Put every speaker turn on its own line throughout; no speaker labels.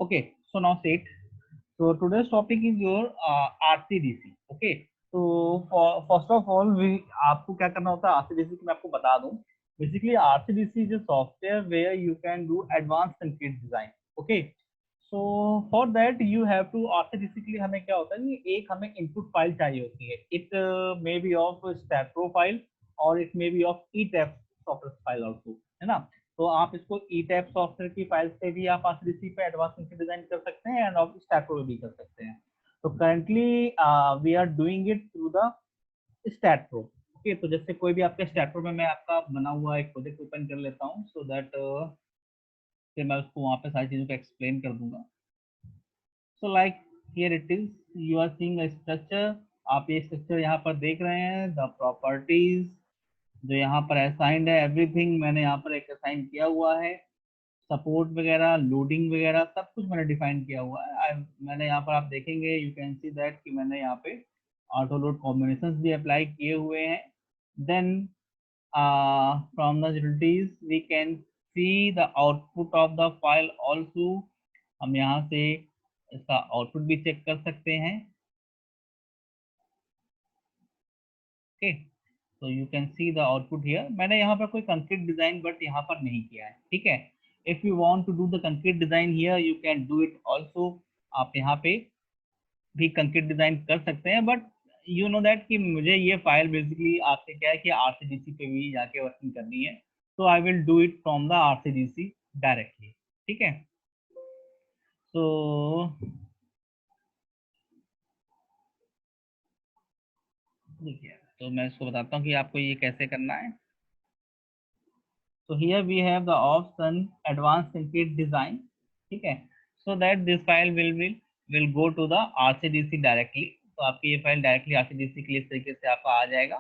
Okay, so now sit. So today's topic is your RCDC. Okay, so first of all we आपको क्या करना होता है RCDC की मैं आपको बता दूं. Basically RCDC is a software where you can do advanced concrete design. Okay, so for that you have to RCDC के लिए हमें क्या होता है कि एक हमें input file चाहिए होती है. It may be of Statpro file or it may be of ETAP software file also, है ना. तो आप इसको ईटैप सॉफ्टवेयर की फाइल से भी आप आरसीडीसी पे एडवांस डिजाइन कर सकते हैं एंड आप स्टैटप्रो भी कर सकते हैं. तो currently we are doing it through the STAAD Pro. Okay, तो जैसे कोई भी आपके स्टैटप्रो में मैं आपका बना हुआ एक प्रोजेक्ट ओपन कर लेता हूँ सो दैट फिर मैं उसको वहाँ पे सारी चीज़ों को एक्सप्लेन कर दूंगा. So like here it is, you are seeing a structure. आप ये स्ट्रक्चर यहाँ पर देख रहे हैं. द प्रॉपर्टीज जो यहाँ पर असाइंड है, एवरीथिंग मैंने यहाँ पर एक असाइन किया हुआ है. सपोर्ट वगैरह, लोडिंग वगैरह सब कुछ मैंने डिफाइन किया हुआ है. मैंने यहाँ पर आप देखेंगे, यू कैन सी दैट कि मैंने यहाँ पे ऑटो लोड कॉम्बिनेशंस भी अप्लाई किए हुए हैं. Then from the utilities we can see the output of the file also. हम यहाँ से इसका आउटपुट भी चेक कर सकते हैं. ओके, तो you can see the output here. मैंने यहाँ पर कोई कंक्रीट डिजाइन बट यहाँ पर नहीं किया है. ठीक है, if you want to do the concrete design here you can do it also. आप यहाँ पे भी कंक्रीट डिजाइन कर सकते हैं बट यू नो दैट कि मुझे ये फाइल बेसिकली आपसे क्या है कि आरसीडीसी पे भी जाके वर्किंग करनी है. तो I will do it from the RCDC directly. ठीक है, सो देखिए, तो मैं इसको बताता हूँ कि आपको ये कैसे करना है. So here we have the option advanced concrete design. ठीक है, so that this file will go to the RCDC directly. तो आपकी ये फाइल डायरेक्टली RCDC के लिए इस तरीके से आपका आ जाएगा.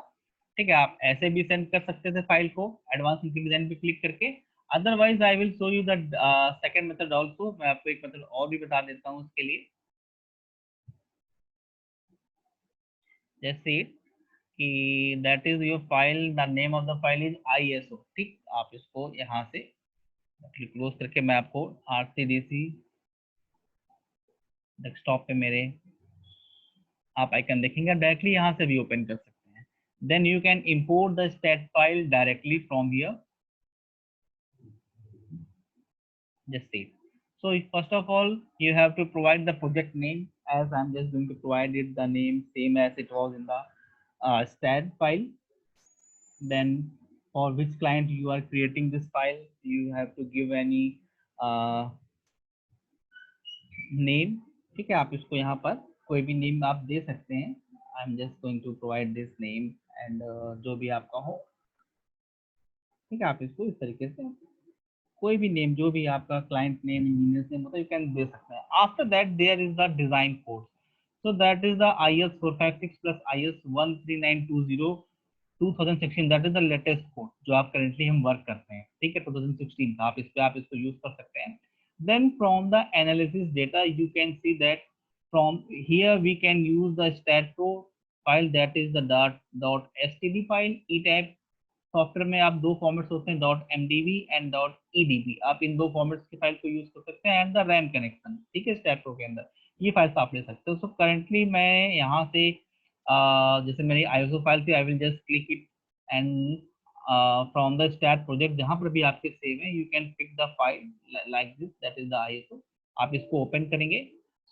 ठीक है, आप ऐसे भी सेंड कर सकते थे फाइल को एडवांस कंक्रीट डिजाइन पे क्लिक करके. Otherwise I will show you the second method also. मैं आपको एक मेथड और भी बता देता हूँ उसके लिए. जैसे कि that is your file, the name of the file is ISO. ठीक, आप इसको यहाँ से क्लोज करके मैं आपको RCDC डेस्कटॉप पे मेरे आप आइकन देखेंगे, डायरेक्टली यहाँ से भी ओपन कर सकते हैं. Then you can import the STAAD file directly from here. Just see. So first of all you have to provide the project name. As I'm just going to provide it the name same as it was in the stat file. Then for which client you are creating this file you have to give any name. ठीक है, आप इसको यहाँ पर कोई भी name आप दे सकते हैं. I am just going to provide this name and जो भी आपका हो. ठीक है, आप इसको इस तरीके से कोई भी नेम, जो भी आपका क्लाइंट नेम, इंजीनियर नेम होता है, यू कैन दे सकते हैं. After that there is the design code. So that is the IS 456 plus IS 13920 2016. That is the latest code जो आप करेंटली हम वर्क करते हैं. ठीक है, 2016 का आप इस पे आप इसको यूज कर सकते हैं. Then from the analysis data you can see that from here we can use the statpro file, that is the .std file. etype software में आप दो फॉर्मेट्स होते हैं, .mdb एंड .edb. आप इन दो फॉर्मेट्स की फाइल को यूज कर सकते हैं एंड द रैम कनेक्शन. ठीक है, स्टैटप्रो के अंदर ये फाइल्स आप ले सकते हो. सो करंटली मैं यहाँ से जैसे मेरी ISO फाइल थी, I will just click it and from the STAAD project जहाँ पर भी आपके सेव है, you can pick the file like this, that is the ISO. आप इसको ओपन करेंगे.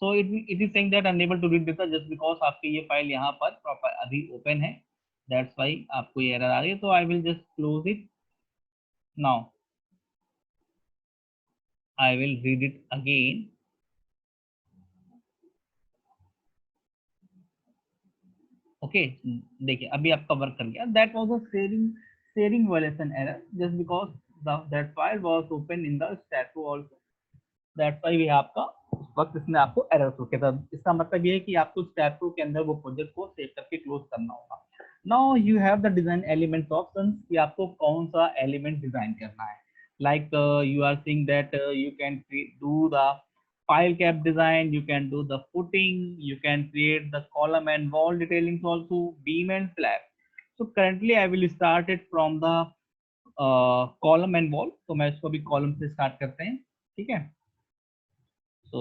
So it is saying that unable to read data just because आपकी ये फाइल यहाँ पर प्रॉपर अभी ओपन है. दैट्स व्हाई आपको ये एरर आ रही है. तो I will just close it. Now I will read it again. Okay, देखिए अभी आपका वर्क कर गया. That was a sharing violation error just because that file was open in the STAAD Pro also. That's why ये आपका उस वक्त इसने आपको एरर शो किया था. इसका मतलब ये है कि आपको स्टैटप्रो के अंदर वो प्रोजेक्ट को सेव करके क्लोज करना होगा. Now you have the design elements option कि आपको कौन सा एलिमेंट डिजाइन करना है. Like you are seeing that you can do the file cap design, you can do the footing, you can create the column and wall detailings also, beam and slab. So currently I will start it from the column and wall. तो मैं इसको भी column से start करते हैं. ठीक है। So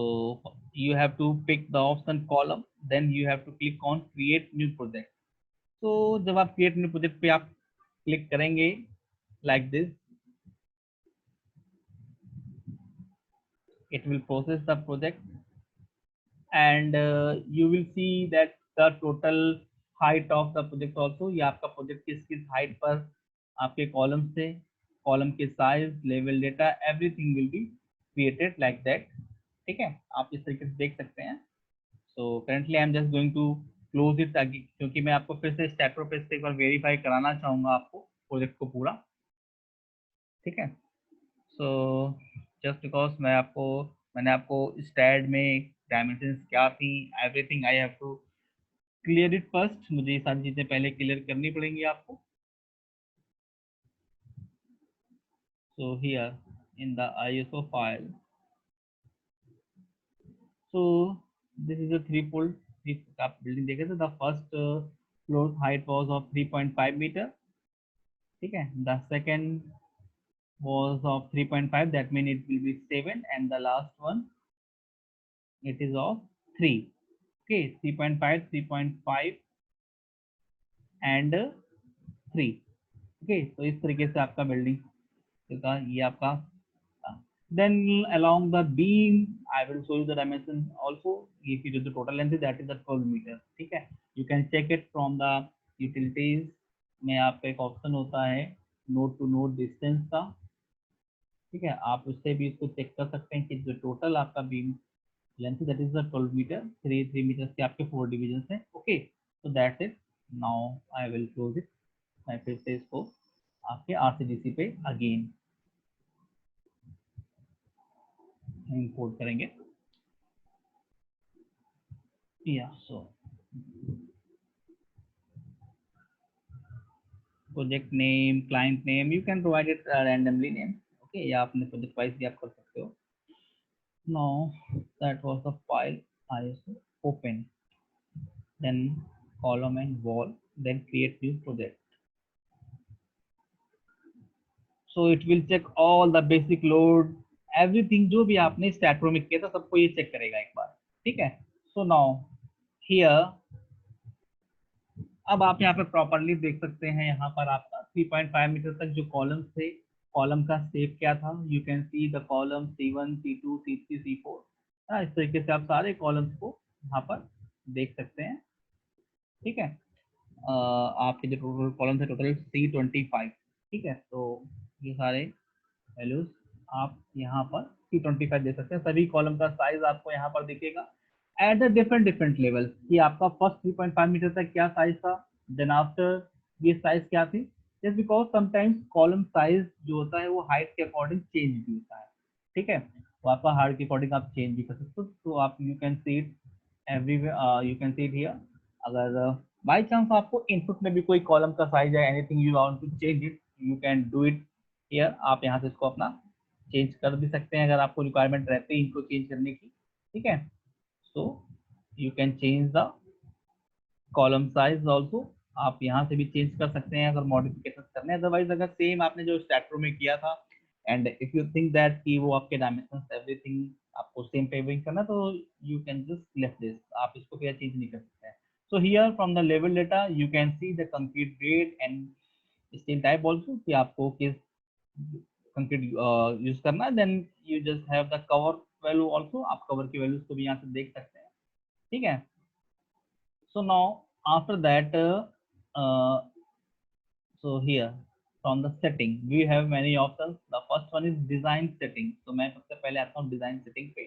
you have to pick the option column, then you have to click on create new project. तो जब आप create new project पे आप क्लिक करेंगे like this, it will process the project and you will see that the total height of the project also, ये आपका project किस किस हाइट पर आपके कॉलम से, कॉलम के size, level data, everything will be created like that. ठीक है, आप इस तरीके से देख सकते हैं। So currently I am just going to close it, ताकि क्योंकि मैं आपको फिर से स्टैटर पेज से एक बार वेरीफाई कराना चाहूँगा आपको प्रोजेक्ट को पूरा। ठीक है, सो जस्ट बिकॉज मैंने आपको स्टैड में डायमेंशंस क्या थी, everything I have to clear it first. मुझे ये सारी चीज़ें पहले क्लियर करनी पड़ेंगी आपको। So here in the ISO file, so this is a three pole, आप बिल्डिंग देखे थे, the first floor height was of 3.5 meter. ठीक है, the second was of 3.5, that means it will be 7, and the last one it is of 3. Okay, 3.5, 3.5 and 3. Okay, तो इस तरीके से आपका बिल्डिंग का ये आपका, then along the beam I will show you the dimension also। ये की जो total length है that is the 12 meter। ठीक है, you can check it from the utilities में आपका एक ऑप्शन होता है नोट टू नोट डिस्टेंस का। ठीक है, आप उससे भी इसको चेक कर सकते हैं कि जो टोटल आपका beam length that is the 12 meter, 3 meter के आपके 4 डिविजन हैं। Okay, so that's it, now I will close it. मैं फिर से इसको आपके RCDC पे अगेन इंपोर्ट करेंगे। या so project name, client name, you can provide it randomly name. Okay, या आपने प्रोजेक्ट वाइज भी आप कर सकते हो। Now that was the file ISO open, then column and wall, then create new project। So it will check all the basic load, everything जो भी आपने स्टैटरो में किया था सबको ये चेक करेगा एक बार। ठीक है, सो नाउ हियर, अब आप यहाँ पे प्रॉपरली देख सकते हैं, यहाँ पर आपका 3.5 मीटर तक जो कॉलम थे, कॉलम का शेप क्या था, you can see the column C1, C2, C3, C4। इस तरीके से आप सारे कॉलम्स को यहाँ पर देख सकते हैं। ठीक है, आपके जो टोटल कॉलम थे टोटल C25। ठीक है, तो ये सारे वैल्यूज आप यहाँ पर C25 दे सकते हैं। सभी कॉलम का साइज आपको यहाँ पर दिखेगा एट द डिफरेंट लेवल, कि आपका फर्स्ट 3.5 मीटर तक क्या साइज था, देन आफ्टर ये साइज क्या थी। Just because sometimes column size जो होता है वो हाइट के अकॉर्डिंग चेंज भी होता है। ठीक है, तो आपका हाइट के अकॉर्डिंग आप चेंज भी कर सकते हो। तो आप you can see it everywhere, you can see it here. अगर बाई चांस आपको इनपुट में भी कोई कॉलम का साइज है, anything you want to change it, you can do it here. आप यहाँ से इसको अपना चेंज कर भी सकते हैं अगर आपको रिक्वायरमेंट रहती है इनको चेंज करने की। ठीक है, so you can change the column size also, आप यहाँ से भी चेंज कर सकते हैं अगर मॉडिफिकेशन करने। अदरवाइज अगर सेम आपने जो स्टैटरो में किया था and if you think that कि वो आपके डायमेंशंस एवरीथिंग आपको सेम पेविंग करना, तो you can just left this, आप इसको क्या चेंज नहीं कर सकते हैं। So here from the level data you can see the concrete grade and steel type also, कि आपको किस कंक्रीट यूज करना है। Then you just have the cover value also, आप कवर की वैल्यूज को भी यहाँ से देख सकते हैं। ठीक है, so now after that so here from the setting we have many options। the first one is design setting। तो मैं सबसे पहले आता हूँ डिजाइन सेटिंग पे।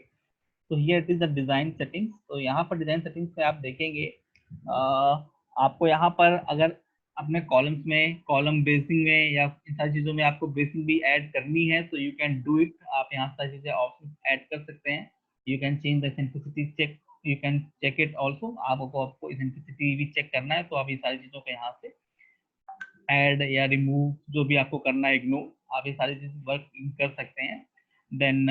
तो here it is the design settings। तो यहाँ पर डिजाइन सेटिंग्स पे आप देखेंगे आपको यहाँ पर अगर अपने कॉलम्स में, कॉलम बेसिंग में या इन सारी चीजों में आपको बेसिंग भी ऐड करनी है तो यू कैन डू इट। आप यहाँ सारी चीजें ऑप्शन ऐड कर सकते हैं। You can change the simplicity check, you can check it also. आपको सिंपलिसिटी भी चेक करना है तो आप ये सारी चीजों को यहाँ से ऐड या रिमूव जो भी आपको करना है, इग्नोर, आप ये सारी चीज वर्क कर सकते हैं। देन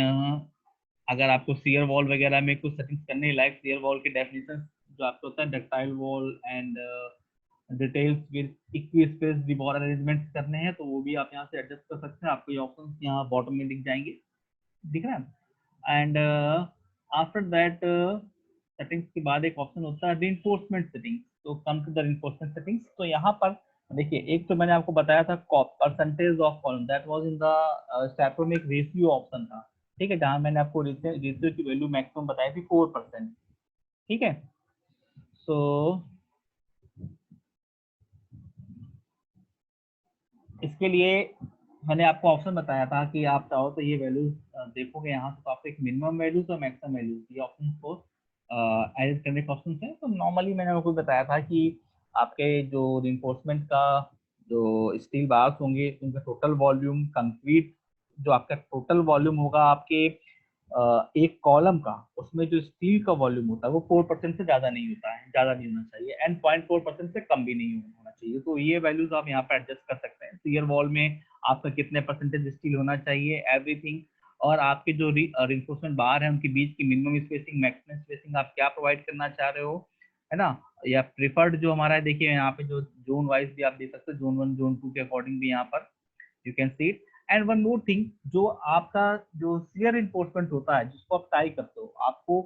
अगर आपको सीयर वॉल वगैरह में कुछ सेटिंग्स करने लाइक सीयर वॉल की डेफिनेशन जो आपको होता है ductile wall and details with equi space रिवॉल अरेंजमेंट करने हैं तो वो भी आप यहाँ से एडजस्ट कर सकते हैं। आपको ये ऑप्शन यहाँ बॉटम में दिख जाएंगे, दिख रहा है। एंड आफ्टर दैट सेटिंग्स के बाद एक ऑप्शन होता है रीइंफोर्समेंट सेटिंग्स। तो come to the reinforcement settings. तो यहाँ पर देखिए, एक तो मैंने आपको बताया था percentage of column, that was in the STAAD में एक रेशियो ऑप्शन था, ठीक है, जहाँ मैंने आपको रेशियो की वैल्यू मैक्सिमम बताई थी 4%, ठीक है। सो इसके लिए मैंने आपको ऑप्शन बताया था कि आप चाहो तो ये वैल्यूज देखोगे यहाँ से, तो आपको एक मिनिमम वैल्यूज और मैक्सिमम वैल्यूज ये ऑप्शन को एडिट करने के ऑप्शन है। तो नॉर्मली मैंने आपको बताया था कि आपके जो रिइंफोर्समेंट का जो स्टील बार्स होंगे उनका टोटल वॉल्यूम, कंक्रीट जो आपका टोटल वॉल्यूम होगा आपके एक कॉलम का, उसमें जो स्टील का वॉल्यूम होता है वो 4% से ज्यादा नहीं होता है, ज्यादा नहीं होना चाहिए, एंड 0.4% से कम भी नहीं होना चाहिए। तो ये वैल्यूज आप यहाँ पे एडजस्ट कर सकते हैं। सीयर वॉल में आपका कितने परसेंटेज स्टील होना चाहिए, एवरीथिंग, और आपके जो रिइंफोर्समेंट बार है उनके बीच की मिनिमम स्पेसिंग, मैक्सिमम स्पेसिंग आप क्या प्रोवाइड करना चाह रहे हो, है ना। या प्रिफर्ड जो हमारा है, देखिए यहाँ पे जो जोन वाइज भी आप देख सकते हो, जोन 1 जोन 2 के अकॉर्डिंग भी यहाँ पर you can see it. And one more thing, जो आपका जो सीयर इन्फोर्समेंट होता है जिसको आप टाई करते हो, आपको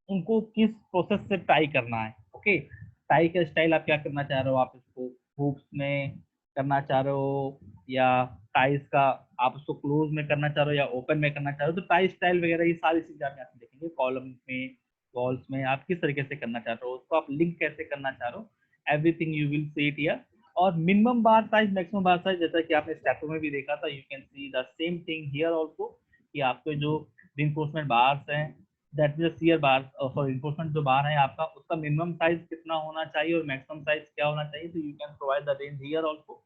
उनको किस प्रोसेस से टाई करना है, ओके। टाई का स्टाइल आप क्या करना चाह रहे हो, आप इसको हुक्स में करना चाह रहे हो, या टाइज का आप उसको क्लोज में करना चाह रहे हो, या ओपन में करना चाह रहे हो। तो टाई स्टाइल वगैरह ये सारी चीजें आप यहाँ पे देखेंगे, कॉलम में, वॉल्स में आप किस तरीके से करना चाह रहे हो, उसको आप लिंक कैसे करना चाह रहे हो, everything you will see it here. और minimum bar size, maximum bar size, जैसा कि आपने स्टैटो में भी देखा था, you can see the same thing here also, कि आपके जो रिइंफोर्समेंट बार्स हैं, that is shear bar, sorry reinforcement जो बार है आपका, उसका मिनिमम साइज कितना होना चाहिए और मैक्सिमम साइज क्या होना चाहिए। तो you can provide the range here also.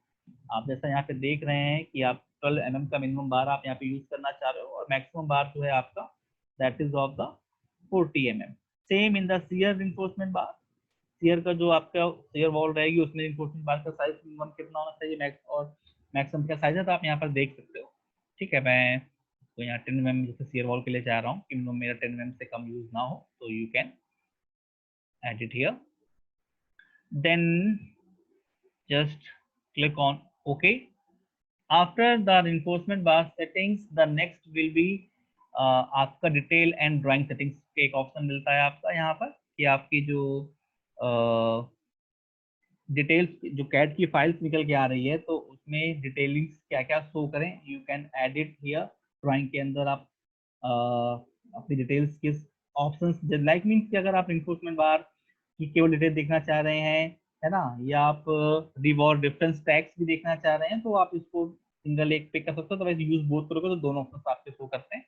आप जैसा यहाँ पे देख रहे हैं कि आप 12 mm का मिनिमम बार आप यहाँ पे यूज करना चाह रहे हो, और मैक्सिमम बार जो है आपका that is of the 40 mm। Same in the shear reinforcement bar, shear का जो आपका सीयर वॉल रहेगी उसमें रिइंफोर्समेंट बार का साइज मिनिमम कितना होना चाहिए, मैक्स और मैक्सिमम क्या साइज है, तो आप यहाँ पर देख सकते हो, ठीक है। मैं तो यहाँ 10 mm जैसे सीयर वॉल के लिए चाह रहा हूँ कि मिनिमम मेरा 10 mm से कम यूज ना हो, तो you can add it here, then just click on OK. After the reinforcement bar settings, the next will be आपका डिटेल एंड ड्राइंग सेटिंग्स के एक ऑप्शन मिलता है आपका यहाँ पर, कि आपकी जो डिटेल्स जो कैड की फाइल्स निकल के आ रही है, तो उसमें डिटेलिंग्स क्या क्या शो करें, you can edit here. Drawing के अंदर आप अपनी डिटेल्स किस ऑप्शंस, लाइक मीन्स कि अगर आप रिइंफोर्समेंट बार की केवल डिटेल देखना चाह रहे हैं, है ना, या आप रिवॉर्ड डिफरेंस टैक्स भी देखना चाह रहे हैं, तो आप इसको सिंगल एक पे कर सकते हो। तो वैसे यूज बोथ करोगे तो दोनों ऑप्शन आपके शो करते हैं,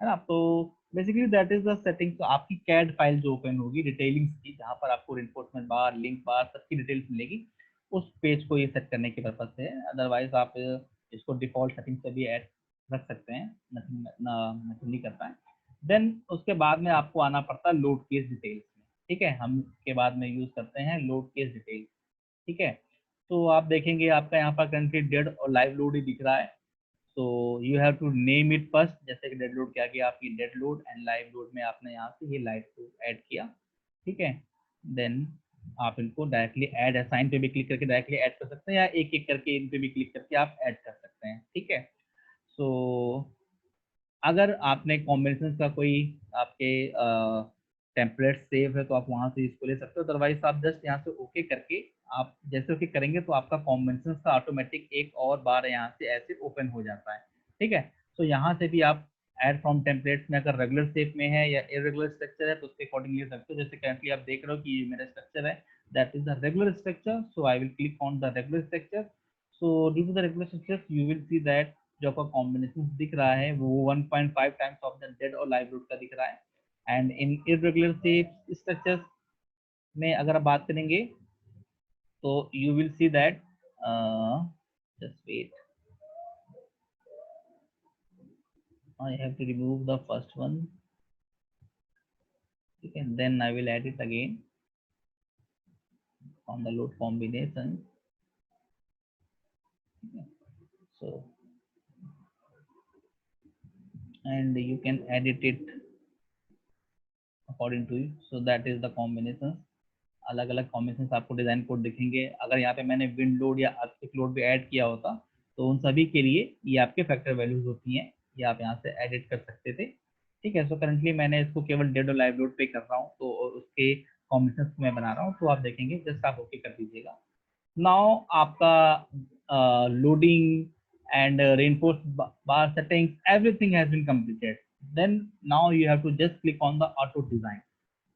है ना। तो basically that is the setting. तो आपकी कैड फाइल जो ओपन होगी डिटेलिंग्स की, जहां पर आपको रिइंफोर्समेंट बार, लिंक बार, सबकी डिटेल्स मिलेगी, उस पेज को ये सेट करने के पर्पज से है। अदरवाइज आप इसको डिफॉल्ट सेटिंग से भी ऐड रख सकते हैं, नथिंग नहीं करता है। देन उसके बाद में आपको आना पड़ता है लोड केस डिटेल्स में, ठीक है। हम के बाद में यूज करते हैं लोड केस डिटेल्स, ठीक है। तो आप देखेंगे आपका यहाँ पर करंटली डेड और लाइव लोड ही दिख रहा है। तो you have to name it first, जैसे कि डेड लोड क्या किया, आपकी dead load, and live load में आपने यहाँ से ये लाइव लोड ऐड किया, ठीक है। देन आप इनको डायरेक्टली ऐड असाइन पे भी क्लिक करके डायरेक्टली ऐड कर सकते हैं, या एक एक करके इन पे भी क्लिक करके आप ऐड कर सकते हैं, ठीक है। सो अगर आपने कॉम्बिनेशन का कोई आपके टेम्पलेट सेव है तो आप वहां से इसको ले सकते हो। अदरवाइज आप जस्ट यहाँ से ओके करके, आप जैसे ओके करेंगे तो आपका कॉम्बिनेशन का ऑटोमेटिक एक और बार यहाँ से ऐसे ओपन हो जाता है, ठीक है। तो यहाँ से भी आप ऐड फ्रॉम टेम्पलेट्स में अगर रेगुलर शेप में है या इरेगुलर स्ट्रक्चर है तो उसके अकॉर्डिंग ले सकते हो। जैसे करंटली आप देख रहे हो कि ये मेरा स्ट्रक्चर है, that is the regular structure, so I will click on the regular structure. So due to the regular structure you will see that जो आपका कॉम्बिनेशन दिख रहा है वो 1.5 टाइम्स ऑफ द डेड और लाइव लोड का दिख रहा है। And in irregular shape structures में अगर आप बात करेंगे तो you will see that, just wait, I have to remove the first one, okay, then I will add it again on the load combination, okay. So and you can edit it according to you, so that is the combination। अलग अलग combination आपको design code दिखेंगे। अगर यहाँ पे मैंने wind load या earthquake load भी ऐड किया होता तो उन सभी के लिए ये आपके फैक्टर वैल्यूज होती हैं, ये आप यहाँ से एडिट कर सकते थे, ठीक है। सो करंटली मैंने इसको केवल डेड और लाइव लोड पे कर रहा हूँ, तो उसके कॉम्बिनेशन को मैं बना रहा हूँ, तो आप देखेंगे जस्ट आप ओके कर दीजिएगा। नाउ आपका loading and reinforced bar settings, everything has been completed. Then now you have to just click on the auto design.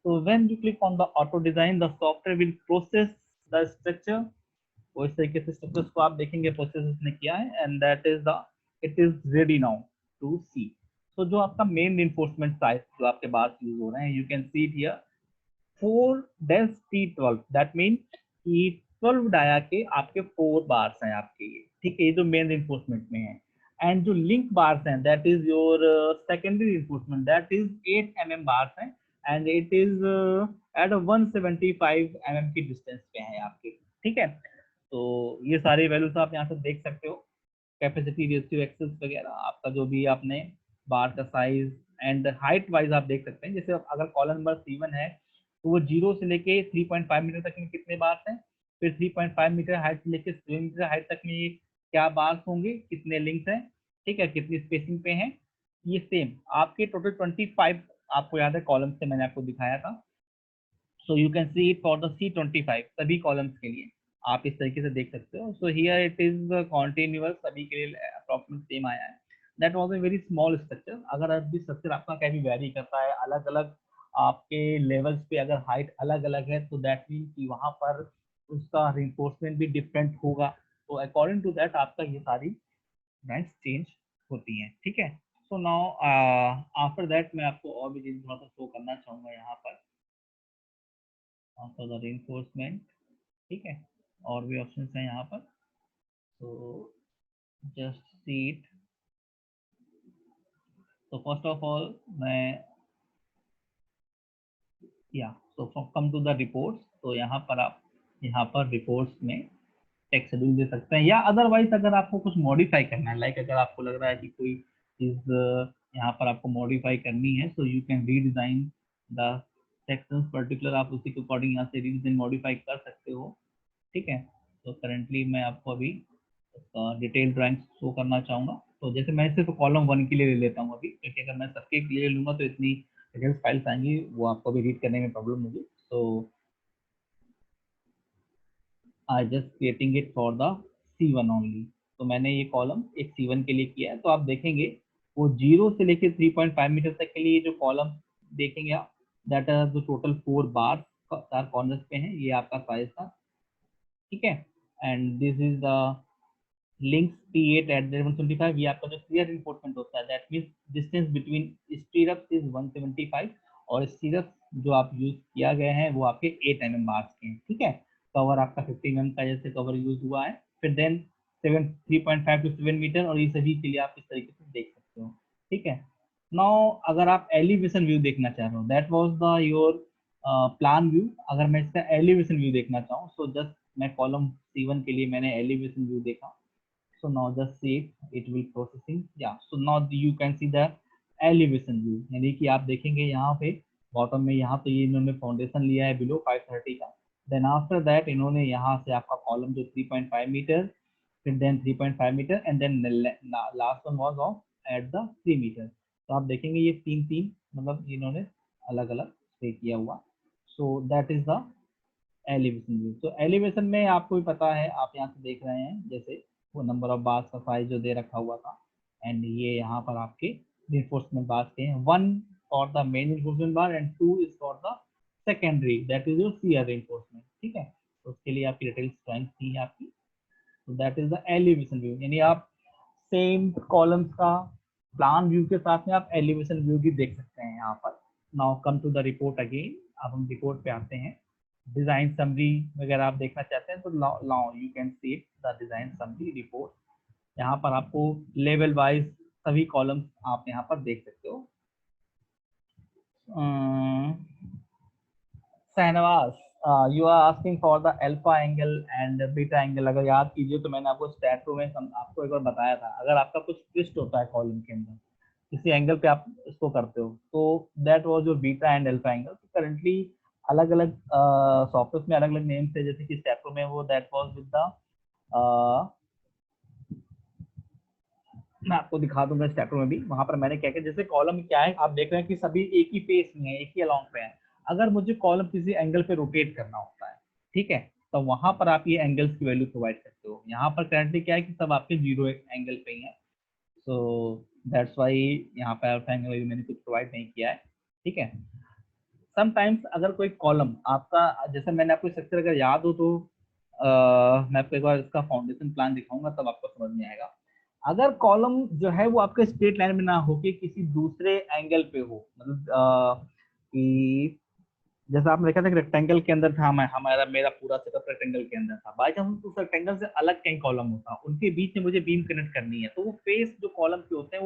So when you click on the auto design, the software will process the structure. वो इस तरीके से structures को आप देखेंगे process उसने किया है, and that is the it is ready now to see. तो जो आपका मेन रिइंफोर्समेंट साइज जो आपके बार्स यूज हो रहे हैं, you can see it here 4 dense T12, that mean कि 12 डाया के आपके 4 बार्स हैं आपके ये, ठीक है, ये जो मेन रिइंफोर्समेंट में है। एंड जो लिंक बार्स हैं that is your secondary reinforcement, that is 8 mm bars हैं, and it is at 175 mm की डिस्टेंस पे है आपके, ठीक है। तो ये सारे वैल्यूज आप यहाँ से देख सकते हो, कैपेसिटी रेशियो एक्सेस वगैरह आपका जो भी आपने बार का साइज एंड हाइट वाइज आप देख सकते हैं। जैसे अगर कॉलम नंबर C1 है तो वो 0 से लेके 3.5 मीटर तक में कितने बार्स हैं, फिर 3.5 मीटर हाइट से लेके 7 मीटर हाइट तक में ये क्या बार्स होंगे, कितने लिंक्स हैं, ठीक है, कितनी स्पेसिंग पे हैं, ये सेम आपके टोटल 25 आपको याद है कॉलम से मैंने आपको दिखाया था। So you can see it for the C25 सभी कॉलम्स के लिए आप इस तरीके से देख सकते हो। So here it is continuous, सभी के लिए अप्रॉक्सिमेट सेम आया है। That was a very small structure. अगर अभी स्ट्रक्चर आपका कहीं वेरी करता है, अलग अलग आपके लेवल्स पे अगर हाइट अलग अलग है, तो दैट मीन कि वहां पर उसका रिइंफोर्समेंट भी डिफरेंट होगा। तो अकॉर्डिंग टू दैट आपका ये सारी बैंड्स चेंज होती हैं, ठीक है। सो नाउ आफ्टर दैट मैं आपको और भी चीज थोड़ा सा शो करना चाहूंगा यहाँ पर आफ्टर द रिइंफोर्समेंट, ठीक है, और भी ऑप्शंस हैं यहाँ पर। तो जस्ट सी इट। तो फर्स्ट ऑफ ऑल मैं या तो कम टू द रिपोर्ट्स, तो यहाँ पर आप यहाँ पर रिपोर्ट्स में टेक्स्ट शेड्यूल दे सकते हैं, या अदरवाइज अगर आपको कुछ मॉडिफाई करना है, लाइक अगर आपको लग रहा है कि कोई चीज यहाँ पर आपको मॉडिफाई करनी है, so you can redesign the sections particular, आप उसी के अकॉर्डिंग यहाँ से रीडिजाइन मॉडिफाई कर सकते हो, ठीक है। तो करेंटली मैं आपको अभी डिटेल ड्राइंग शो करना चाहूंगा। तो जैसे मैं सिर्फ कॉलम 1 के लिए ले लेता हूँ अभी, क्योंकि अगर मैं सबके लिए लूंगा तो इतनी डिटेल्स फाइल्स आएंगी, वो आपको भी रीड करने में प्रॉब्लम होगी। तो I just creating it for the C1 only. तो मैंने ये कॉलम एक C1 के लिए किया है। तो आप देखेंगे वो 0 से लेके 3.5 मीटर तक के लिए जो कॉलम देखेंगे आप, दैट आर जो टोटल 4 बार 4 कॉर्नर्स पे हैं, ये आपका साइज था, ठीक है। And this is the links T8 at 125, ये आपका जो स्टीयर रिइंफोर्समेंट होता है, that means distance between stirrup is 175, और स्टीरअप जो आप यूज किया गए हैं वो आपके 8 mm बार्स के हैं, ठीक है। कवर आपका 50 mm का जैसे कवर यूज हुआ है, फिर देन 3.5 टू 7 मीटर, और ये सभी के लिए आप इस तरीके से देख सकते हो, ठीक है। नाउ अगर आप एलिवेशन व्यू देखना चाह रहे हो, that was the your plan view, अगर मैं इसका एलिवेशन व्यू देखना चाहूँ, सो जस्ट मैं कॉलम C1 के लिए मैंने एलिवेशन व्यू देखा। So now just see it will processing, yeah, so now you can see the elevation view, यानी कि आप देखेंगे यहाँ पे बॉटम में, यहाँ तो ये इन्होंने फाउंडेशन लिया है बिलो 530 का, देन आफ्टर दैट इन्होंने यहाँ से आपका कॉलम जो 3.5 मीटर, फिर then 3.5 metre, and then last one was of at the 3 metre. तो आप देखेंगे ये तीन तीन मतलब इन्होंने अलग अलग स्टे किया हुआ। सो that is the elevation view. तो एलिवेशन में आपको भी पता है, आप यहाँ से देख रहे हैं जैसे वो नंबर ऑफ बार्स का साइज जो दे रखा हुआ था, एंड ये यहाँ पर आपके रिइंफोर्समेंट बार्स के हैं, 1 for the main reinforcement bar and 2 is for the secondary, that is your shear reinforcement, ठीक है। तो उसके लिए आपकी डिटेल्स ड्राइंग थी आपकी। तो that is the elevation view, यानी आप सेम कॉलम्स का प्लान व्यू के साथ में आप एलिवेशन व्यू भी देख सकते हैं यहाँ पर। Now come to the report again, अब हम रिपोर्ट पे आते हैं। डिजाइन समरी वगैरह आप देखना चाहते हैं तो now you can see the design summary report. यहाँ पर आपको लेवल वाइज सभी कॉलम्स आप यहाँ पर देख सकते हो। Shahnawaz, you are asking for the alpha angle and beta angle. अगर याद कीजिए तो मैंने आपको स्टैटो में आपको एक बार बताया था, अगर आपका कुछ ट्विस्ट होता है कॉलम के अंदर, किसी एंगल पे आप इसको करते हो, तो that was your beta and alpha angle. तो करंटली अलग अलग सॉफ्टवेयर में अलग अलग नेम्स है, जैसे कि स्टैटो में वो दैट वाज विद द मैं आपको दिखा दूंगा स्टैटो में भी, वहां पर मैंने क्या किया, जैसे कॉलम क्या है आप देख रहे हैं कि सभी एक ही फेस में है, एक ही अलोंग पे है। अगर मुझे कॉलम किसी एंगल पे रोटेट करना होता है, ठीक है, तो वहां पर आप ये एंगल्स की वैल्यू प्रोवाइड करते हो। यहाँ पर करंटली क्या है कि सब आपके जीरो एंगल पे ही है, सो दैट्स वाई यहाँ पे अल्फा एंगल वैल्यू मैंने कुछ प्रोवाइड नहीं किया है, ठीक है। समटाइम्स अगर कोई कॉलम आपका, जैसे मैंने आपको स्ट्रक्चर अगर याद हो तो मैं आपको एक बार इसका फाउंडेशन प्लान दिखाऊंगा, तब आपको समझ में आएगा। अगर कॉलम जो है वो आपके स्ट्रेट लाइन में ना हो के किसी दूसरे एंगल पे हो, मतलब कि जैसा आपने देखा था कि रेक्टेंगल के अंदर था, हमारा मेरा पूरा सेटअप रेक्टेंगल के अंदर था, बाई चांस उस रेक्टेंगल से अलग कहीं कॉलम होता, उनके बीच में मुझे बीम कनेक्ट करनी है, तो वो फेस जो कॉलम के होते हैं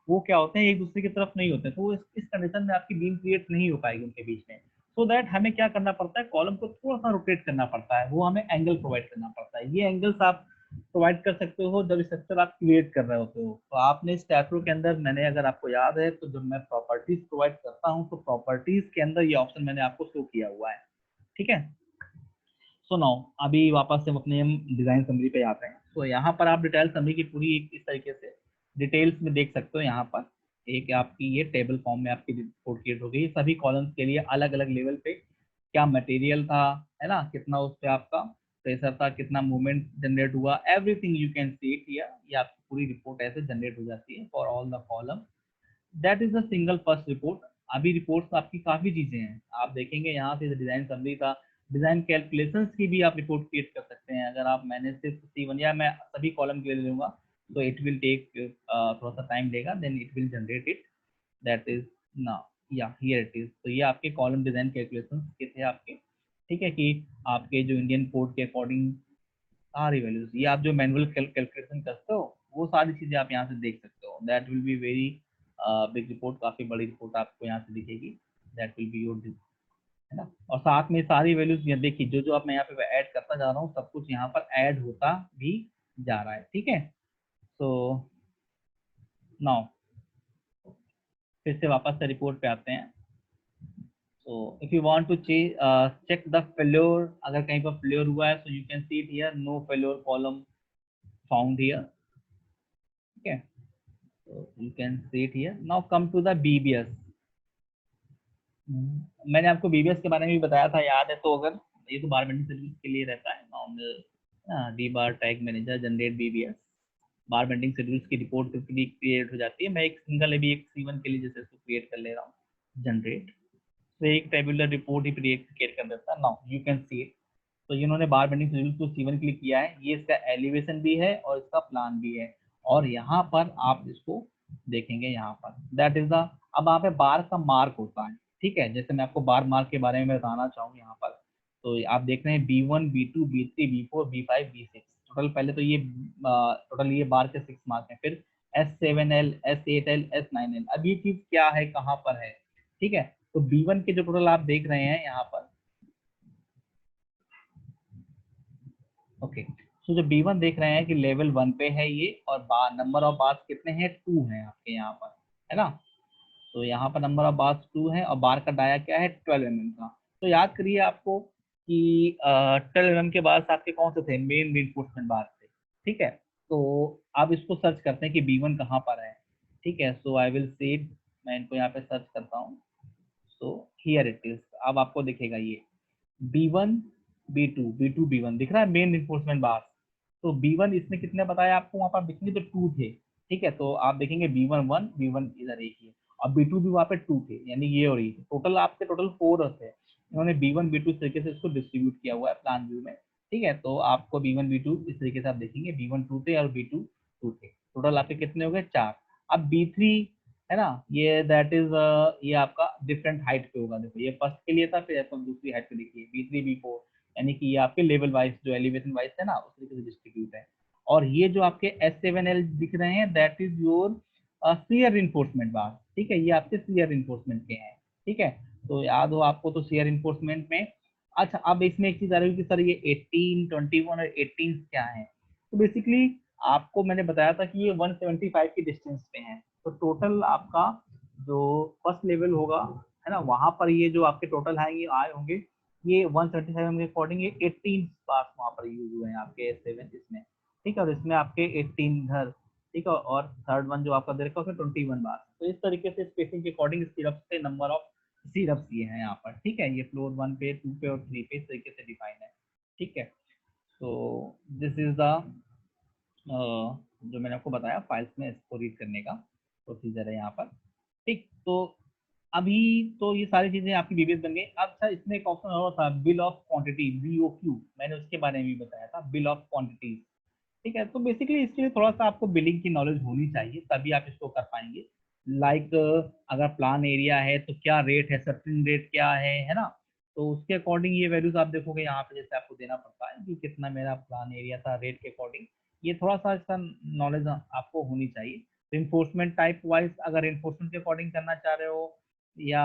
वो क्या होते हैं, एक दूसरे की तरफ नहीं होते, तो वो इस कंडीशन में आपकी बीम क्रिएट नहीं हो पाएगी उनके बीच में। सो दैट हमें क्या करना पड़ता है, कॉलम को थोड़ा सा रोटेट करना पड़ता है, वो हमें एंगल प्रोवाइड करना पड़ता है। ये एंगल्स आप प्रोवाइड कर सकते हो जब स्ट्रक्चर आप क्रिएट कर रहे होते हो। तो आपने स्टैटो के अंदर, मैंने अगर आपको याद है तो जब मैं प्रॉपर्टीज प्रोवाइड करता हूँ तो प्रॉपर्टीज के अंदर ये ऑप्शन मैंने आपको शो किया हुआ है, ठीक है। सो नाउ अभी वापस से हम अपने डिजाइन समरी पे आते हैं। तो यहाँ पर आप डिटेल समरी की पूरी इस तरीके से डिटेल्स में देख सकते हो। यहाँ पर एक आपकी ये टेबल फॉर्म में आपकी रिपोर्ट क्रिएट हो गई, सभी कॉलम्स के लिए अलग अलग लेवल पे क्या मटेरियल था, है ना, कितना उस पे आपका प्रेशर था, कितना मूवमेंट जनरेट हुआ, everything you can see it here. ये आपकी पूरी रिपोर्ट ऐसे जनरेट हो जाती है for all the column. That is the single first report. अभी रिपोर्ट्स आपकी काफी चीजें हैं, आप देखेंगे यहाँ से डिजाइन समरी था, डिजाइन कैलकुलेशंस की भी आप रिपोर्ट क्रिएट कर सकते हैं। अगर आप, मैंने सिर्फ C1 या मैं सभी कॉलम के लिए लूंगा तो इट विल टेक थोड़ा सा टाइम लेगा, then it will generate it. That is ना, या हियर इट इज। तो ये आपके कॉलम डिजाइन कैलकुलेशंस के थे आपके, ठीक है, कि आपके जो इंडियन कोड के अकॉर्डिंग सारी वैल्यूज, ये आप जो मैनुअल कैलकुलेशन करते हो वो सारी चीजें आप यहाँ से देख सकते हो। That will be very big report, काफी बड़ी रिपोर्ट आपको यहाँ से दिखेगी। दैट विल बी योर, है ना। और साथ में सारी वैल्यूज ये देखिए, जो जो आप मैं यहाँ पे ऐड करता जा रहा हूँ सब कुछ यहाँ पर ऐड होता भी जा रहा है, ठीक है। तो नाउ फिर से वापस से रिपोर्ट पे आते हैं। So if you want to check the failure, अगर कहीं पर failure हुआ है, so you can see it here, no failure column found here, ठीक है। So you can see it here. Now come to the BBS. मैंने आपको BBS के बारे में भी बताया था, याद है तो? अगर ये तो बार बेंडिंग सर्विस के लिए रहता है, नॉर्मल डी बार टैग मैनेजर जनरेट BBS, बार बेंडिंग शेड्यूल्स की रिपोर्ट क्रिएट हो जाती है। मैं एक सिंगल अभी एक C1 के लिए जैसे इसको क्रिएट कर ले रहा हूँ, जनरेट, तो एक टेबुलर रिपोर्ट ही क्रिएट कर देता है। Now you can see it. तो इन्होंने बार बेंडिंग शेड्यूल को C1 के लिए किया है, ये इसका एलिवेशन भी है और इसका प्लान भी है। और यहाँ पर आप इसको देखेंगे, यहाँ पर दैट इज द, अब यहाँ पे बार का मार्क होता है, ठीक है। जैसे मैं आपको बार मार्क के बारे में बताना चाहूँ यहाँ पर, तो आप देख रहे हैं B1 B2 B3 B4 B5 B6, total पहले तो ये टोटल ये बार के 6 मार्क हैं। फिर S7L S8L S9L, अब ये चीज क्या है, कहाँ पर है, ठीक है। तो B1 के जो टोटल आप देख रहे हैं यहाँ पर, ओके, तो जो B1 देख रहे हैं कि लेवल 1 पे है ये, और नंबर ऑफ बार्स कितने हैं, 2 हैं आपके यहाँ पर, है ना। तो यहाँ पर नंबर ऑफ बार्स 2 है और बार का डाया क्या है, 12 mm का। तो याद करिए आपको कि 12 mm के बार्स आपके कौन से थे, मेन रीइंफोर्समेंट बार थे, ठीक है। तो आप इसको सर्च करते हैं कि B1 कहाँ पर है, ठीक है। सो आई विल सी, मैं इनको यहाँ पे सर्च करता हूँ। सो हियर इट इज, अब आपको दिखेगा ये B1 B2 B2 B1 दिख रहा है, मेन इन्फोर्समेंट बार। तो B1 इसने कितने बताया आपको, वहां पर दिखेंगे तो 2 थे, ठीक है। तो आप देखेंगे B1 1 B1 इधर एक ही है, और B2 भी वहां पे 2 थे, यानी ये और ये टोटल आपके टोटल 4 थे। इन्होंने B1 B2 इस तरीके से इसको डिस्ट्रीब्यूट किया हुआ है प्लान व्यू में, ठीक है। तो आपको B1 B2 इस तरीके से आप देखेंगे, B1 2 थे और B2 2 थे, टोटल आपके कितने हो गए, 4। अब B3 है ना, ये दैट इज ये आपका डिफरेंट हाइट पे होगा। देखो ये फर्स्ट के लिए था, फिर आपको दूसरी हाइट पे देखिए B3 B4, यानी कि ये आपके लेवल वाइज जो एलिवेशन वाइज है ना उस तरीके से डिस्ट्रीब्यूट है। और ये जो आपके S7L दिख रहे हैं, that is your shear reinforcement bar, ठीक है। ये आपके शियर इन्फोर्समेंट के हैं, ठीक है। तो याद हो आपको तो शियर इन्फोर्समेंट में, अच्छा अब इसमें एक चीज आ रही है कि सर ये 18 21 और 18 क्या है। तो बेसिकली आपको मैंने बताया था कि ये 175 की डिस्टेंस पे है। तो टोटल आपका जो फर्स्ट लेवल होगा, है ना, वहां पर ये जो आपके टोटल है ये आए होंगे, ये 135 के अकॉर्डिंग ये 18 पार्ट वहां पर यूज हुए हैं आपके S7 इसमें, ठीक है। और इसमें आपके 18 इधर ठीक है, और थर्ड वन जो आपका दे रखा है उसमें 21 बार। तो इस तरीके से स्पेसिंग के अकॉर्डिंग सिरप से नंबर ऑफ सिरप्स ये है यहाँ पर, ठीक है। ये फ्लोर 1 पे, 2 पे और 3 पे इस तरीके से डिफाइन है, ठीक है। तो दिस इज द जो मैंने आपको बताया फाइल्स में इसको रीड करने का प्रोसीजर है यहाँ पर, ठीक। तो अभी तो ये सारी चीजें आपकी बीबीएस बन गई। अब सर इसमें एक ऑप्शन और था, बिल ऑफ क्वांटिटी, बीओक्यू, मैंने उसके बारे में भी बताया था, बिल ऑफ क्वांटिटी, ठीक है। तो बेसिकली इसके लिए थोड़ा सा आपको बिलिंग की नॉलेज होनी चाहिए, तभी आप इसको कर पाएंगे। लाइक अगर प्लान एरिया है तो क्या रेट है, सर्टिन रेट क्या है ना। तो उसके अकॉर्डिंग ये वैल्यूज आप देखोगे यहाँ पे, जैसे आपको देना पड़ता है कि कितना मेरा प्लान एरिया था रेट के अकॉर्डिंग। ये थोड़ा सा इसका नॉलेज आपको होनी चाहिए। तो इन्फोर्समेंट टाइप वाइज अगर इन्फोर्समेंट के अकॉर्डिंग करना चाह रहे हो, या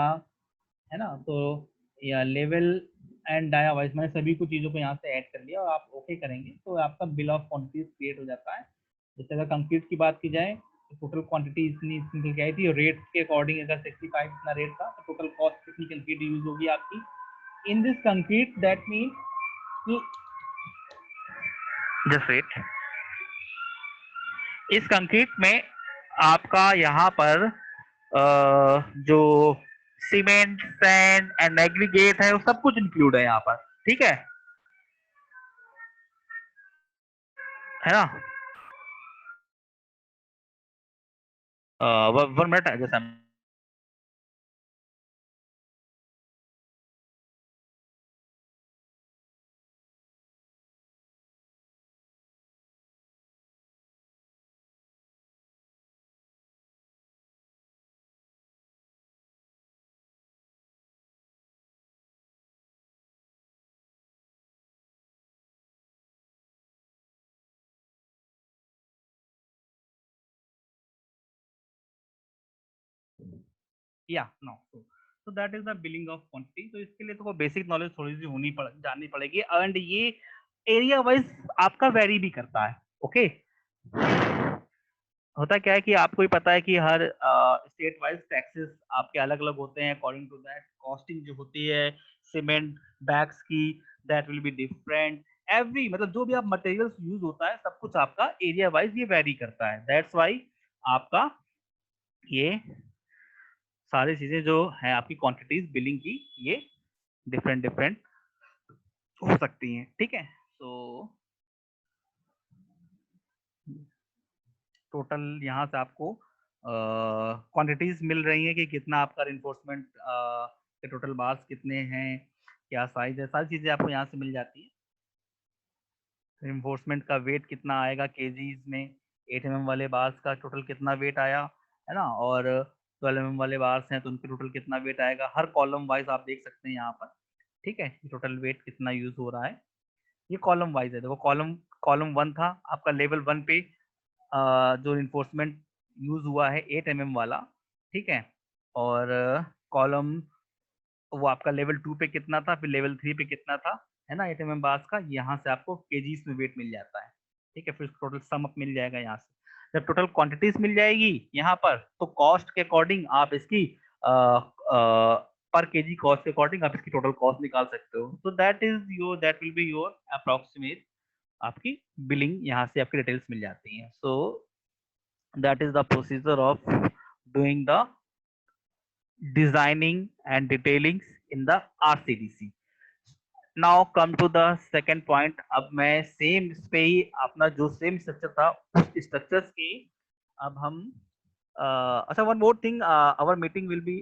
है ना, तो या लेवल एंड डाया वाइज, मैंने सभी कुछ चीज़ों को यहाँ से ऐड कर लिया और आप ओके करेंगे तो आपका बिल ऑफ क्वांटिटीज क्रिएट हो जाता है। जैसे अगर कंक्रीट की बात की जाए तो टोटल क्वांटिटी इतनी निकल के आई थी, और रेट के अकॉर्डिंग अगर 65 इतना रेट था तो टोटल कॉस्ट कितनी कंक्रीट यूज होगी आपकी in this concrete, that mean कि जस्ट वेट, इस कंक्रीट में आपका यहाँ पर जो सीमेंट, सैंड एंड एग्रीगेट है वो सब कुछ इंक्लूड है यहाँ पर, ठीक है ना। 1 मिनट जैसा, या no, so that is the billing of quantity। तो इसके लिए तो बेसिक नॉलेज थोड़ी सी जाननी पड़ेगी, एंड ये एरिया वाइज आपका वेरी भी करता है, ओके। होता क्या है कि आपको ही पता है कि हर स्टेट वाइज टैक्सेस आपके अलग अलग होते हैं, अकॉर्डिंग टू दैट कॉस्टिंग जो होती है सीमेंट बैग्स की, that will be different. Every मतलब जो भी आप मटेरियल्स यूज होता है सब कुछ आपका एरिया वाइज ये वेरी करता है, दैट्स वाई आपका ये सारी चीजें जो है आपकी क्वांटिटीज बिलिंग की ये डिफरेंट डिफरेंट हो सकती हैं, ठीक है। तो टोटल यहाँ से आपको क्वांटिटीज मिल रही है कि कितना आपका इन्फोर्समेंट के टोटल बार्स कितने हैं, क्या साइज है, सारी चीजें आपको यहाँ से मिल जाती है। इन्फोर्समेंट का वेट कितना आएगा केजीज में, 8 mm वाले बार्स का टोटल कितना वेट आया, है ना, और 12 mm वाले बार्स हैं तो उनके टोटल कितना वेट आएगा, हर कॉलम वाइज आप देख सकते हैं यहाँ पर, ठीक है। टोटल वेट कितना यूज हो रहा है, ये कॉलम वाइज है। देखो कॉलम कॉलम 1 था आपका, लेवल 1 पे जो इन्फोर्समेंट यूज हुआ है 8 mm वाला, ठीक है। और कॉलम वो आपका लेवल 2 पे कितना था, फिर लेवल 3 पे कितना था, है ना, 8 mm बार्स का, यहाँ से आपको केजीज में वेट मिल जाता है, ठीक है। फिर टोटल सम अप मिल जाएगा यहाँ से। जब टोटल क्वांटिटीज मिल जाएगी यहाँ पर तो कॉस्ट के अकॉर्डिंग आप इसकी पर केजी कॉस्ट के अकॉर्डिंग आप इसकी टोटल कॉस्ट निकाल सकते हो। तो that will be your approximate आपकी बिलिंग, यहाँ से आपकी डिटेल्स मिल जाती हैं। सो that is the procedure of doing the designing and detailings in the RCDC। Now come to the second point। अब मैं सेम इस पे ही अपना जो सेम स्ट्रक्चर था उस स्ट्रक्चर्स की अब हम अच्छा one more thing, our meeting will B